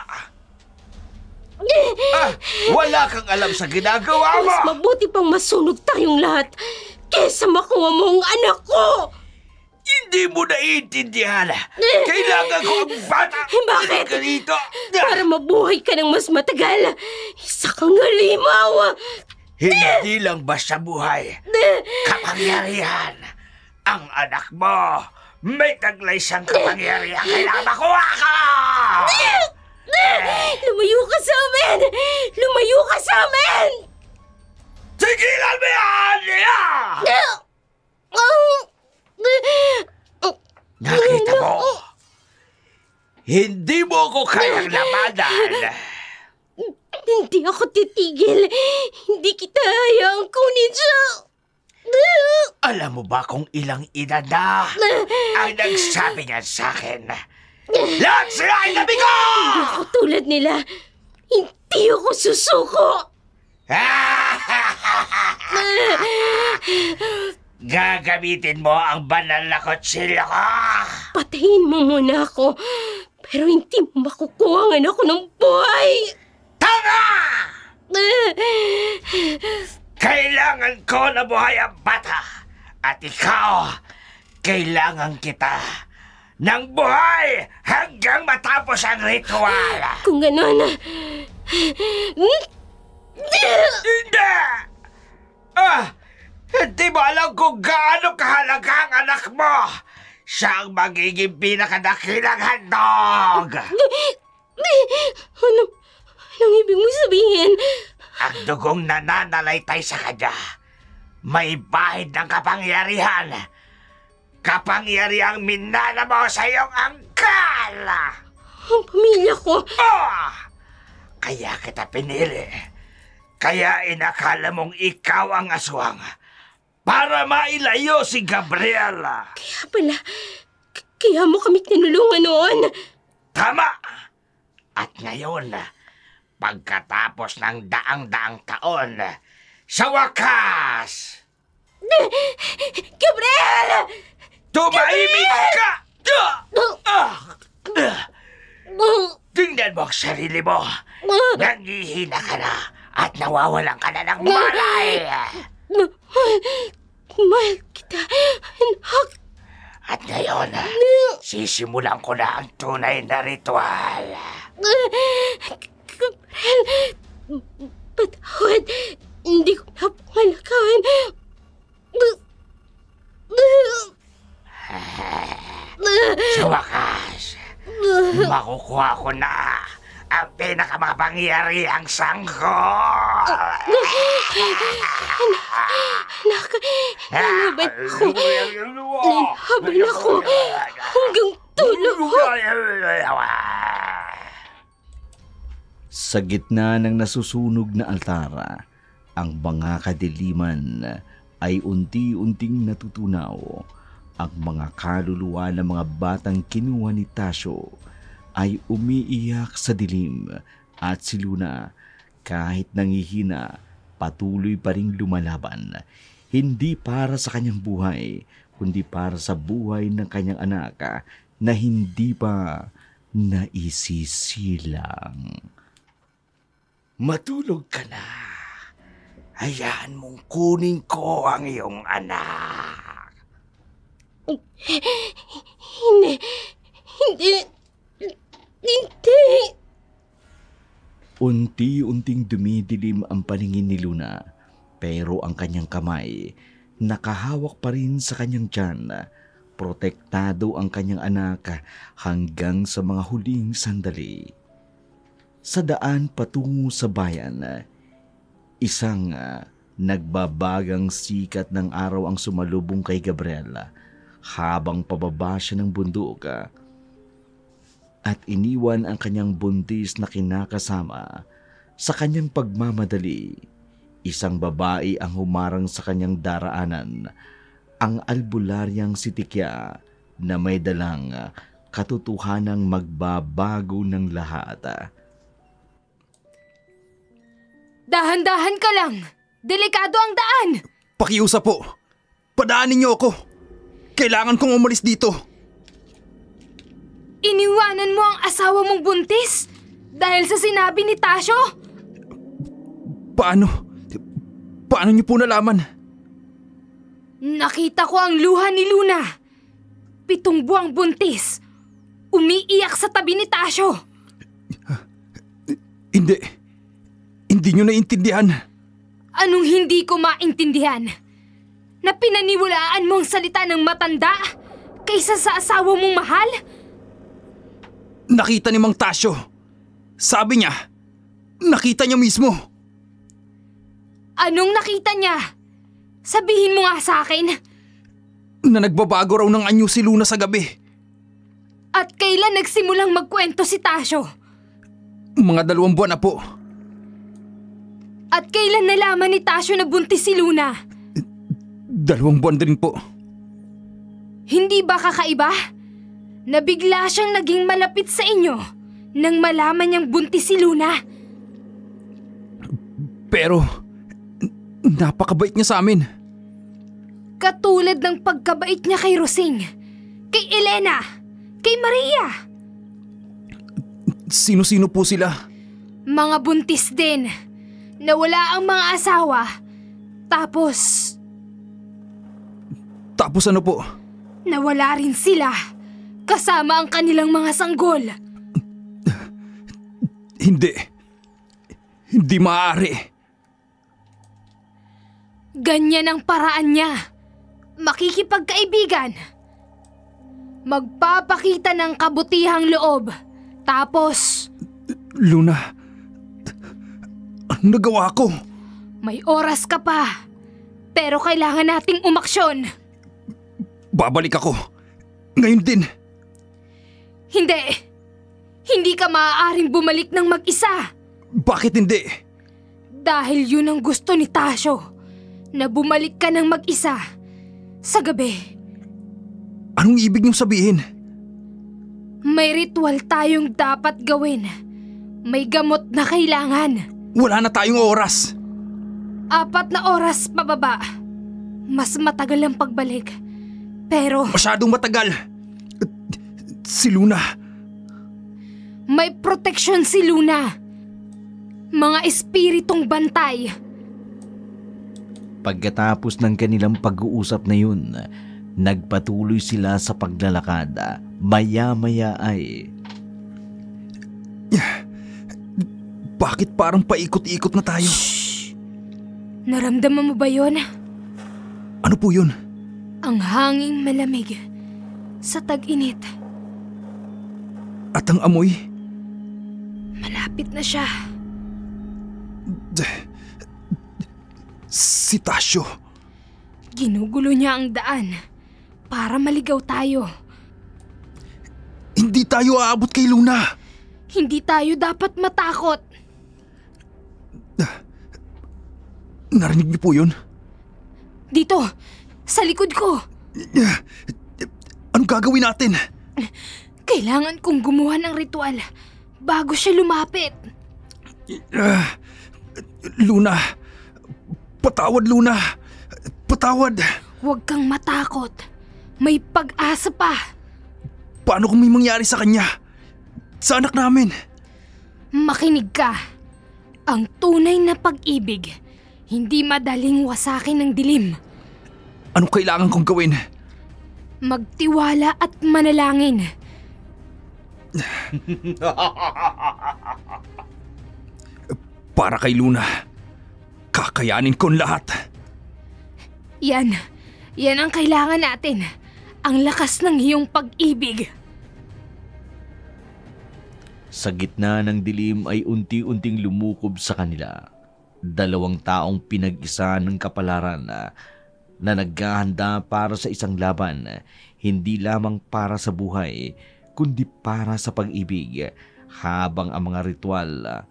Wala kang alam sa ginagawa mo! Mas mabuti pang masunog tayong lahat kesa makuha mo ang anak ko! Hindi mo naiintindihan. Kailangan ko ang bata. Bakit? Ganito. Para mabuhay ka ng mas matagal. Isa kang halimaw. Hindi lang basta buhay. Kapangyarihan. Ang anak mo. May taglay siyang kapangyarihan. Kailangan makuha ka! Lumayo ka sa amin! Lumayo ka sa amin! Tigilan mo yan! Nakita mo? Hindi mo ako kayang labanan. Hindi ako titigil. Hindi kita hayaang kunin siya. Alam mo ba kung ilang ina na ang nagsabi niya sa akin? Lahat sila ay nabigo! Hindi ako tulad nila. Hindi ako susuko. Gagamitin mo ang banal na kutsilyo ko! Patayin mo muna ako. Pero hindi mo makukuha ang anak ko ng buhay. Tama! Kailangan ko na buhay ang bata. At ikaw, kailangan kita ng buhay hanggang matapos ang ritual. Kung gano'n... Hindi! Hindi mo alam kung gaano kahalaga ang anak mo. Siya ang magiging pinakadakilang handog. Anong ibig mo sabihin? Ang dugong nananalaytay sa kanya, may bahid ng kapangyarihan. Kapangyarihang minana mo sa iyong angkal. Ang pamilya ko. kaya kita pinili. Kaya inakala mong ikaw ang aswang para mailayo si Gabriela. Kaya pala, kaya mo kami tinulungan noon. Tama! At ngayon, pagkatapos ng daang-daang taon, sa wakas, Gabriel! tumahimik ka! Tingnan mo ang sarili mo. Nangihina ka na at nawawalan ka na ng malay. Mahal kita, anak. At ngayon, sisimulan ko na ang tunay na ritual. Gabriel, patawad. Hindi ko na pangalakawan. Sa wakas, makukuha ko na ang pinakamapangyarihang sanggol. Anak, lalaban ako. Lalaban ako hanggang tulo. Sa gitna ng nasusunog na altara, ang mga kadiliman ay unti-unting natutunaw. Ang mga kaluluwa ng mga batang kinuha ni Tasyo ay umiiyak sa dilim at si Luna kahit nangihina patuloy pa ring lumalaban. Hindi para sa kanyang buhay, kundi para sa buhay ng kanyang anak na hindi pa naisisilang. Matulog ka na. Hayaan mong kunin ko ang iyong anak. Hindi. Unti-unting dumidilim ang paningin ni Luna, pero ang kanyang kamay nakahawak pa rin sa kanyang tiyan. Protektado ang kanyang anak hanggang sa mga huling sandali. Sa daan patungo sa bayan, isang nagbabagang sikat ng araw ang sumalubong kay Gabriela habang pababa siya ng bundok at iniwan ang kanyang buntis na kinakasama. Sa kanyang pagmamadali, isang babae ang humarang sa kanyang daraanan, ang albularyang si Tikya na may dalang katotohanang magbabago ng lahat. Dahan-dahan ka lang! Delikado ang daan! Pakiusap po! Padaanin niyo ako! Kailangan kong umalis dito! Iniwanan mo ang asawa mong buntis? Dahil sa sinabi ni Tasyo? Paano? Paano niyo po nalaman? Nakita ko ang luha ni Luna. 7 buwang buntis. Umiiyak sa tabi ni Tasyo. Hindi niyo naintindihan. Anong hindi ko maintindihan? Na pinaniwalaan mo ang salita ng matanda kaysa sa asawa mong mahal? Nakita ni Mang Tasyo. Sabi niya, nakita niya mismo. Anong nakita niya? Sabihin mo nga sa akin. Na nagbabago raw ng anyo si Luna sa gabi. At kailan nagsimulang magkwento si Tasyo? Mga 2 buwan na po. At kailan nalaman ni Tasyo na buntis si Luna? 2 buwan din po. Hindi ba kakaiba? Na bigla siyang naging malapit sa inyo nang malaman niyang buntis si Luna. Pero, napakabait niya sa amin. Katulad ng pagkabait niya kay Rosing, kay Elena, kay Maria. Sino-sino po sila? Mga buntis din, na wala ang mga asawa. Tapos ano po? nawala rin sila, kasama ang kanilang mga sanggol. Hindi maaari. Ganyan ang paraan niya. Makikipagkaibigan. Magpapakita ng kabutihang loob. Tapos, Luna, ano nagawa ko? may oras ka pa. Pero kailangan nating umaksyon. Babalik ako. Ngayon din. Hindi. Hindi ka maaaring bumalik ng mag-isa. Bakit hindi? Dahil yun ang gusto ni Tasyo, na bumalik ka ng mag-isa sa gabi. Anong ibig niyong sabihin? May ritual tayong dapat gawin. May gamot na kailangan. Wala na tayong oras. 4 na oras pababa. Mas matagal ang pagbalik. Pero Masyadong matagal. Si Luna. may proteksyon si Luna. Mga espiritong bantay. Pagkatapos ng kanilang pag-uusap na yun, nagpatuloy sila sa paglalakad. Maya-maya ay... Bakit parang paikot-ikot na tayo? Shh! Naramdaman mo ba yon? Ano po yun? Ang hanging malamig sa tag-init. At ang amoy? Malapit na siya. Si Tasyo. Ginugulo niya ang daan para maligaw tayo. Hindi tayo aabot kay Luna. Hindi tayo dapat matakot. Narinig niyo po yun? Dito, sa likod ko. Anong gagawin natin? Kailangan kong gumawa ng ritual bago siya lumapit. Luna. Patawad, Luna. Patawad. Huwag kang matakot. May pag-asa pa. Paano kung may mangyari sa kanya? Sa anak namin? Makinig ka. Ang tunay na pag-ibig, hindi madaling wasakin ng dilim. Anong kailangan kong gawin? Magtiwala at manalangin. Para kay Luna. Kakayanin ko ang lahat. Yan ang kailangan natin. Ang lakas ng iyong pag-ibig. Sa gitna ng dilim ay unti-unting lumukob sa kanila. 2 taong pinag-isa ng kapalaran na naghahanda para sa isang laban, hindi lamang para sa buhay, kundi para sa pag-ibig, habang ang mga ritual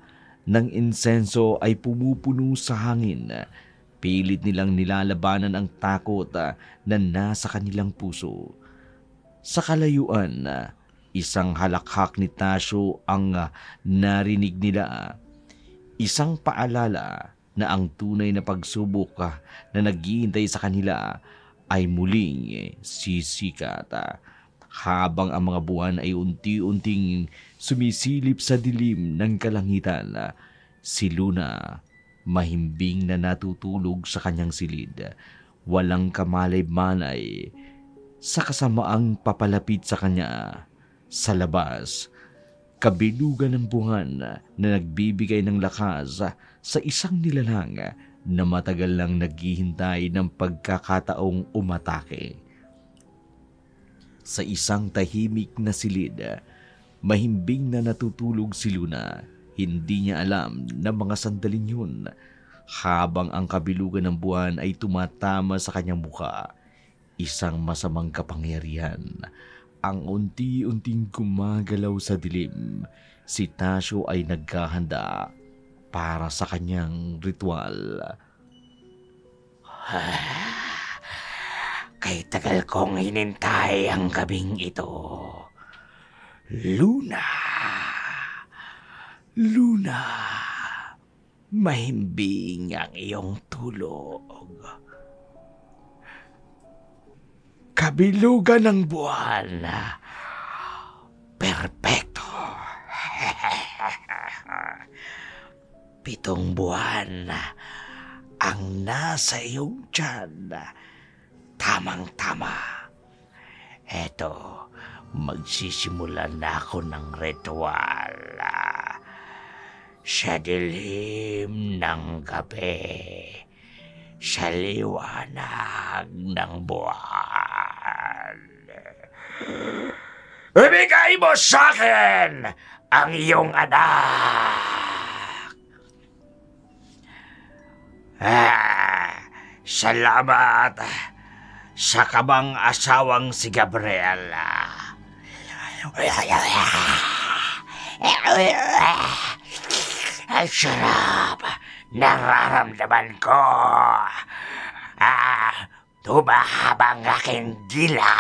ng insenso ay pumupuno sa hangin. Pilit nilang nilalabanan ang takot na nasa kanilang puso. Sa kalayuan, isang halakhak ni Tasyo ang narinig nila. Isang paalala na ang tunay na pagsubok na naghihintay sa kanila ay muling sisikat. Habang ang mga buwan ay unti-unting sumisilip sa dilim ng kalangitan, si Luna mahimbing na natutulog sa kanyang silid. Walang kamalay-malay sa kasamaang papalapit sa kanya. Sa labas, kabilugan ng buwan na nagbibigay ng lakas sa isang nilalang na matagal lang naghihintay ng pagkakataong umatake. Sa isang tahimik na silid, mahimbing na natutulog si Luna. Hindi niya alam na mga sandaling yun, habang ang kabilugan ng buwan ay tumatama sa kanyang mukha, isang masamang kapangyarihan ang unti-unting gumagalaw sa dilim. Si Tasyo ay naghahanda para sa kanyang ritual. Kay tagal kong hinintay ang gabing ito. Luna. Luna. Mahimbing ang iyong tulog. Kabilugan ng buwan. Perpekto. 7 buwan ang nasa iyong tiyan. Tamang-tama. Eto, magsisimula na ako ng ritual. Sa dilim ng gabi, sa liwanag ng buwan. Ibigay mo sa akin ang iyong anak. Salamat sa kabang asawang si Gabriela. Ang sarap. Nararamdaman ko. Tumahaba ang aking dila.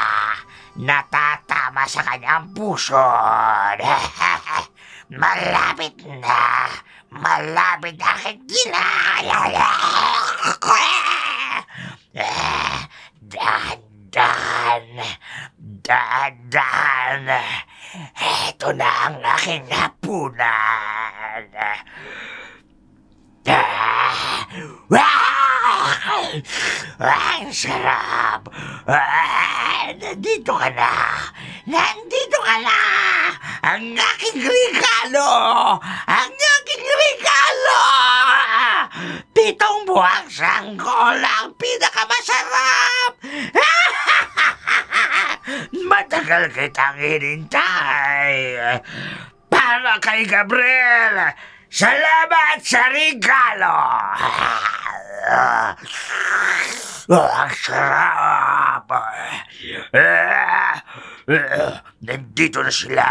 Natatama sa kanyang puso. Malapit na. Malapit na aking dila. Dahan. Ito na ang aking hapunan. Ang sarap. Nandito ka na. Nandito ka na. Ang aking regalo. Ang aking regalo. 7 buwang sanggol ang pinakamasarap. Matagal kitang hinintay. Para kay Gabriel. Salamat sa regalo! Ang sarap! Nandito na sila.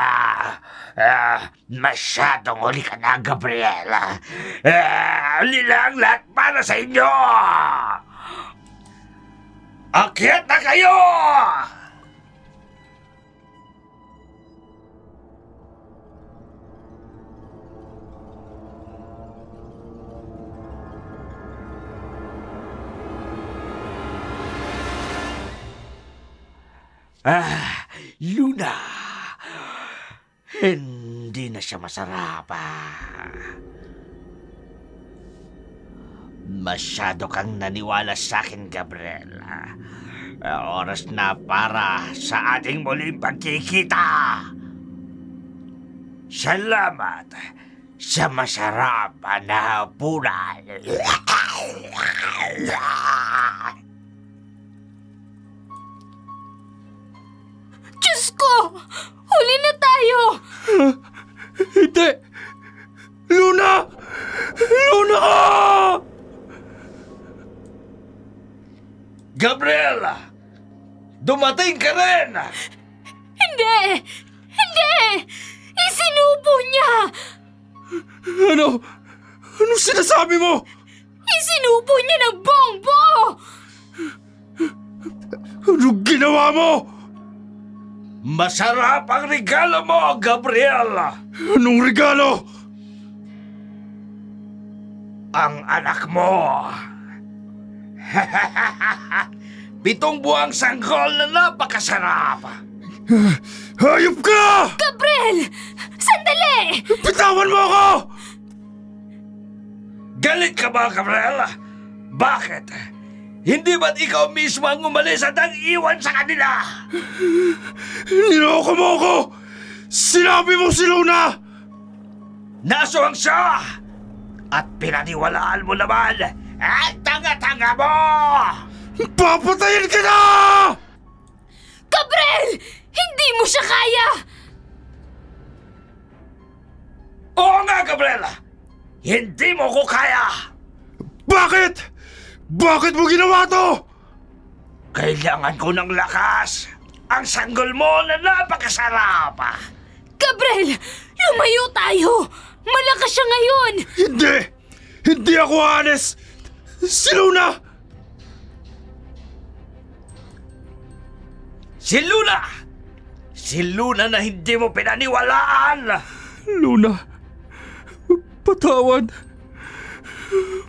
Masyadong huli ka na, Gabriel. Nilang lahat para sa inyo! Akyat na kayo! Luna. Hindi na siya masarap. Masyado kang naniwala sa akin, Gabriel. Oras na para sa ating muling pagkikita. Salamat sa masarap na hapunan. Diyos ko! Huli na tayo! Hindi! Luna! Luna ka! Gabriela! Dumating ka rin! Hindi! Hindi! Isinubo niya! Anong sinasabi mo? Isinubo niya ng bombo! Anong ginawa mo? Masarap ang regalo mo, Gabriela! Anong regalo? Ang anak mo! 7 buwang sanggol na napakasarap! Hayop ka! Gabriel! Sandali! Bitawan mo ako! Galit ka ba, Gabriela? Bakit? Hindi ba't ikaw mismo ang umalis at ang iwan sa kanila? Niloko mo ako! Sinabi mo si Luna! Naswang siya! At pinaniwalaan mo naman ang tanga-tanga mo! Papatayin ka na! Gabriel! Hindi mo siya kaya! Oo nga, Gabriela! Hindi mo ko kaya! Bakit? Bakit mo ginawa to? Kailangan ko ng lakas! Ang sanggol mo na napakasarap! Gabriel! Lumayo tayo! Malakas siya ngayon! Hindi! Hindi ako aalis! Si Luna! Si Luna! Si Luna na hindi mo pinaniwalaan! Luna, patawad.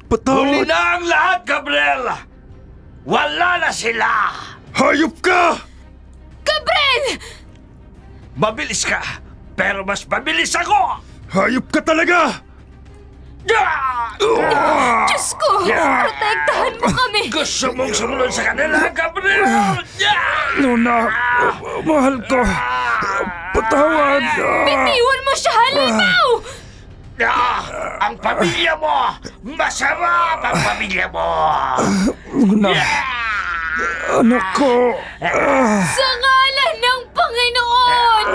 Huli na ang lahat, Gabriel! Wala na sila! Hayop ka! Gabriel! Mabilis ka, pero mas mabilis ako! Hayop ka talaga! Diyos ko! Protektahan mo kami! Gusto mong sumunod sa kanila, Gabriel! Luna, mahal ko. Patawad. Bitiwan mo siya, halimaw! Ang pamilya mo! Masarap ang pamilya mo! Luna, anak ko. Sa ngalan ng Panginoon!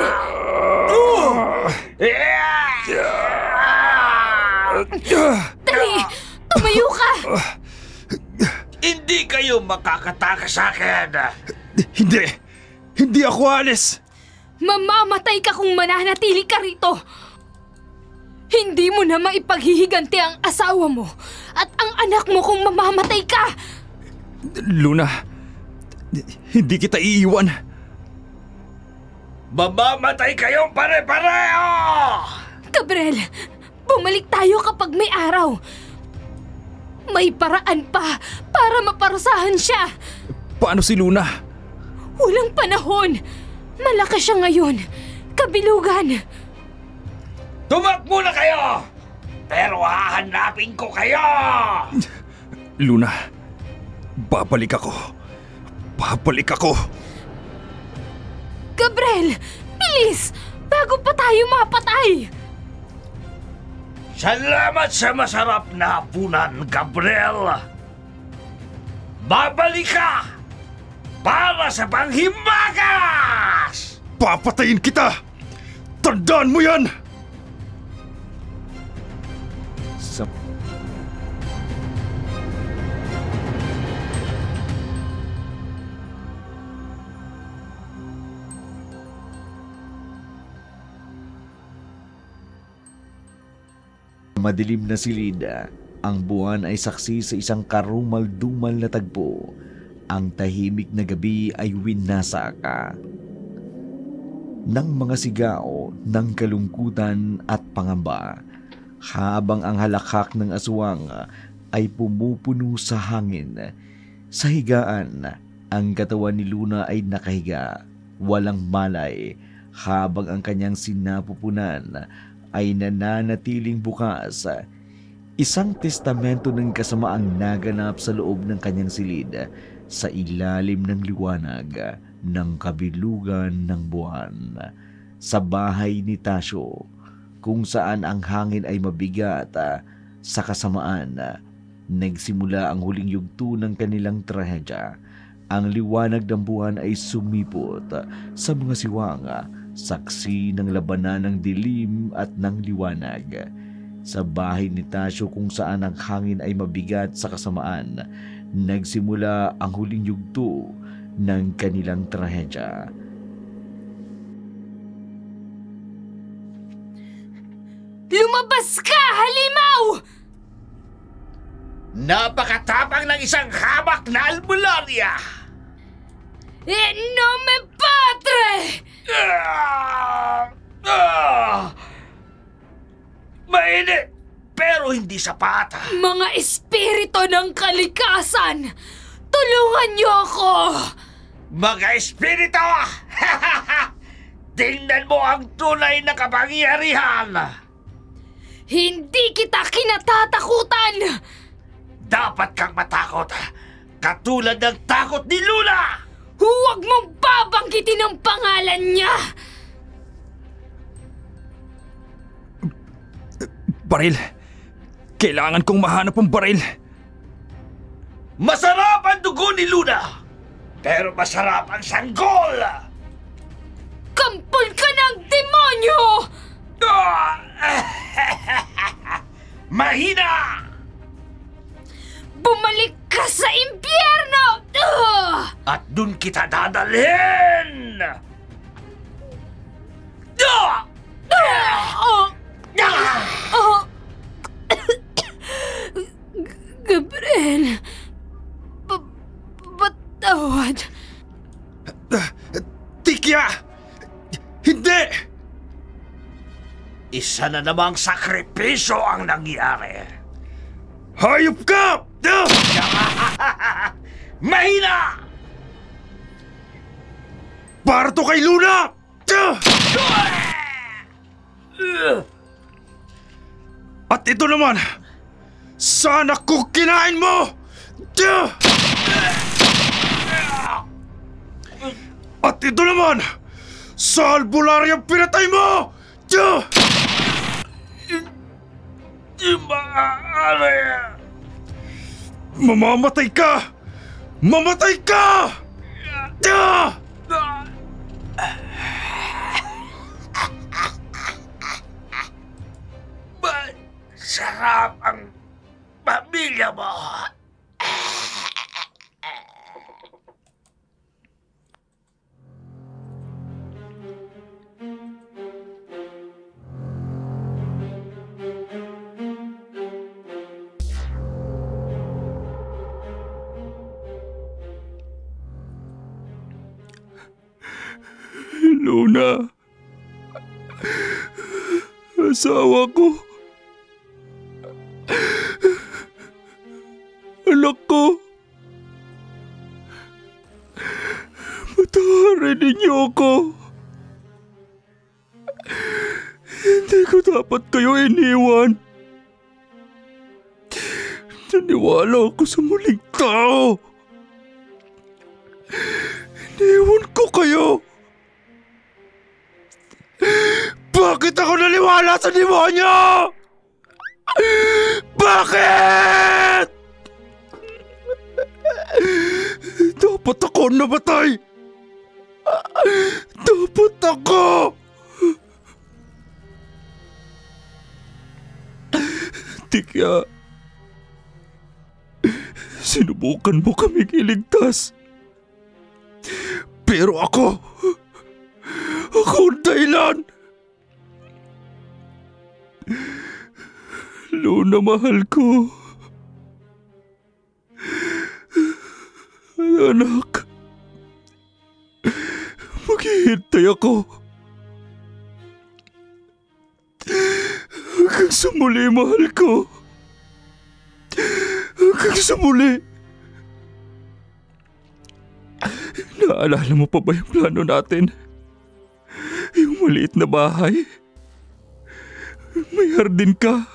Dali! Tumayo ka! Hindi kayo makakatakas sa akin! Hindi. Hindi ako alis. Mamamatay ka kung mananatili ka rito! Hindi mo na maipaghihiganti ang asawa mo at ang anak mo kung mamamatay ka! Luna, hindi kita iiwan. Mamamatay kayong pare-pareho! Gabriel, bumalik tayo kapag may araw. May paraan pa para maparusahan siya. Paano si Luna? Walang panahon. Malakas siya ngayon. Kabilugan. Tumakbo na kayo! Pero hahanapin ko kayo! Luna, babalik ako. Babalik ako. Gabriel, bilis! Bago pa tayo mapatay! Salamat sa masarap na hapunan, Gabriel! Babalik ka! Para sa panghimagas! Papatayin kita! Tandaan mo yan! Sa madilim na silid, ang buwan ay saksi sa isang karumal-dumal na tagpo. Ang tahimik na gabi ay winasaka ng mga sigaw ng kalungkutan at pangamba, habang ang halakhak ng aswang ay pumupuno sa hangin. Sa higaan, ang katawan ni Luna ay nakahiga, walang malay, habang ang kanyang sinapupunan ay nananatiling bukas. Isang testamento ng kasamaang naganap sa loob ng kanyang silid sa ilalim ng liwanag ng kabilugan ng buwan. Sa bahay ni Tasyo, kung saan ang hangin ay mabigat sa kasamaan, nagsimula ang huling yugto ng kanilang trahedya. Ang liwanag ng buwan ay sumipot sa mga siwang, saksi ng labanan ng dilim at ng liwanag. Sa bahay ni Tasyo, kung saan ang hangin ay mabigat sa kasamaan, nagsimula ang huling yugto ng kanilang trahedya. Lumabas ka, halimaw! Napakatapang ng isang hamak na albularya! In nome Patre! Mainit, pero hindi sapat. Mga espiritu ng kalikasan! Tulungan niyo ako! Mga espiritu! Tingnan mo ang tunay na kapangyarihan! Hindi kita kinatatakutan! Dapat kang matakot, katulad ng takot ni Luna! Huwag mong babanggitin ang pangalan niya! Baril! Kailangan kong mahanap ang baril! Masarap ang dugo ni Luna, pero masarap ang sanggol! Kampol ka ng demonyo! Mahina! Bumalik ka sa impyerno! At dun kita dadalhin! Gabriel, patawad. Tikya! Hindi! Isa na namang sakripisyo ang nangyari. Hayop ka! Mahina! Para to kay Luna! At ito naman, sana ko kinain mo! At ito naman, sa albularyang pinatay mo! Di maaari. Mamamatay ka! Mamatay ka! Sarap ang pamilya mo. Luna, asawa ko, anak ko, patawarin ninyo ako. Hindi ko dapat kayo iniwan. Naniwala ako sa muling tao. Iniwan ko kayo. Bakit ako naniwala sa demonyo? Bakit? Dapat ako namatay. Dapat ako. Tikya, sinubukan mo kaming iligtas. Pero ako ang dahilan. Luna, mahal ko. Anak, maghihintay ako. Hanggang sa muli, mahal ko. Hanggang sa muli. Naalala mo pa ba yung plano natin? Yung maliit na bahay. May hardin ka.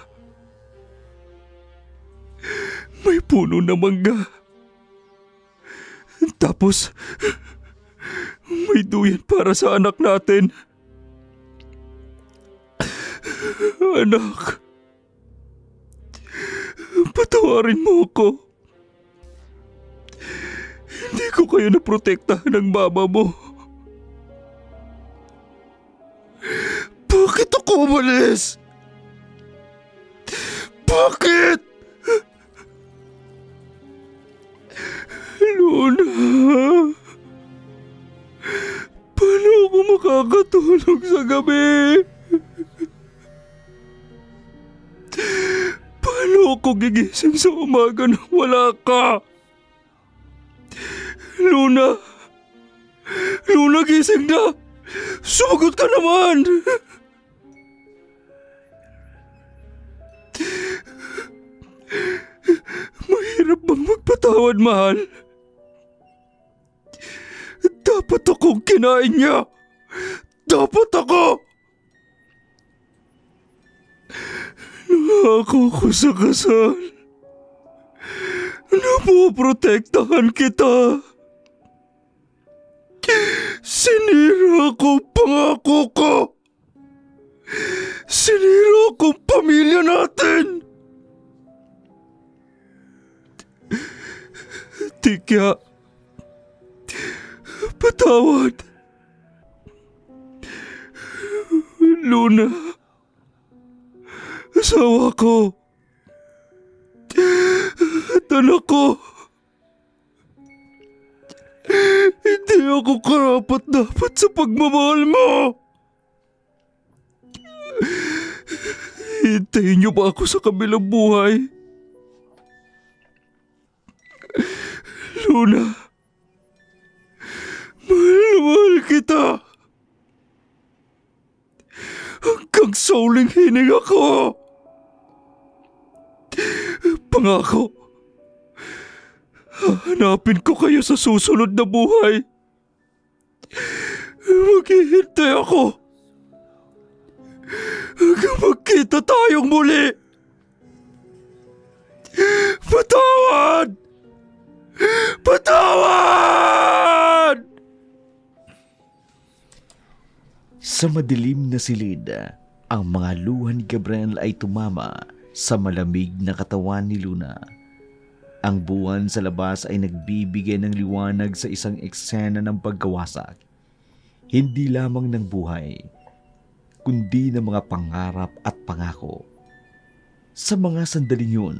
May puno na mangga. Tapos, may duyan para sa anak natin. Anak, patawarin mo ako. Hindi ko kayo naprotektahan ng mama mo. Bakit ako umalis? Bakit? Luna, paano ako makakatulog sa gabi? Paano ako gigising sa umaga nang wala ka? Luna! Luna, gising na! Sumagot ka naman! Mahirap bang magpatawad, mahal? Dapat akong kinain niya! Dapat ako! Nangako ko sa kasal. Napoprotektahan kita. Sinira ko pangako ko. Sinira ko pamilya natin. Tikya, patawad. Luna, asawa ko. At anak ko. Hindi ako karapat-dapat sa pagmamahal mo. Hintayin niyo ba ako sa kabilang buhay? Luna, mahal kita. Hanggang sa uling hininga ko. Pangako, hahanapin ko kayo sa susunod na buhay. Maghihintay ako hanggang magkita tayong muli. Patawad! Patawad! Sa madilim na silid, ang mga luha ni Gabriel ay tumama sa malamig na katawan ni Luna. Ang buwan sa labas ay nagbibigay ng liwanag sa isang eksena ng pagkawasak. Hindi lamang ng buhay, kundi ng mga pangarap at pangako. Sa mga sandaling yun,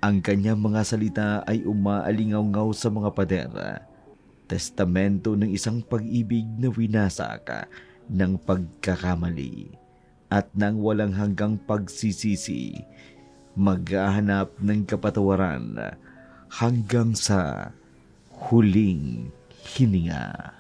ang kanyang mga salita ay umaalingaw-ngaw sa mga pader. Testamento ng isang pag-ibig na winasak ng pagkakamali. At nang walang hanggang pagsisisi, maghahanap ng kapatawaran hanggang sa huling hininga.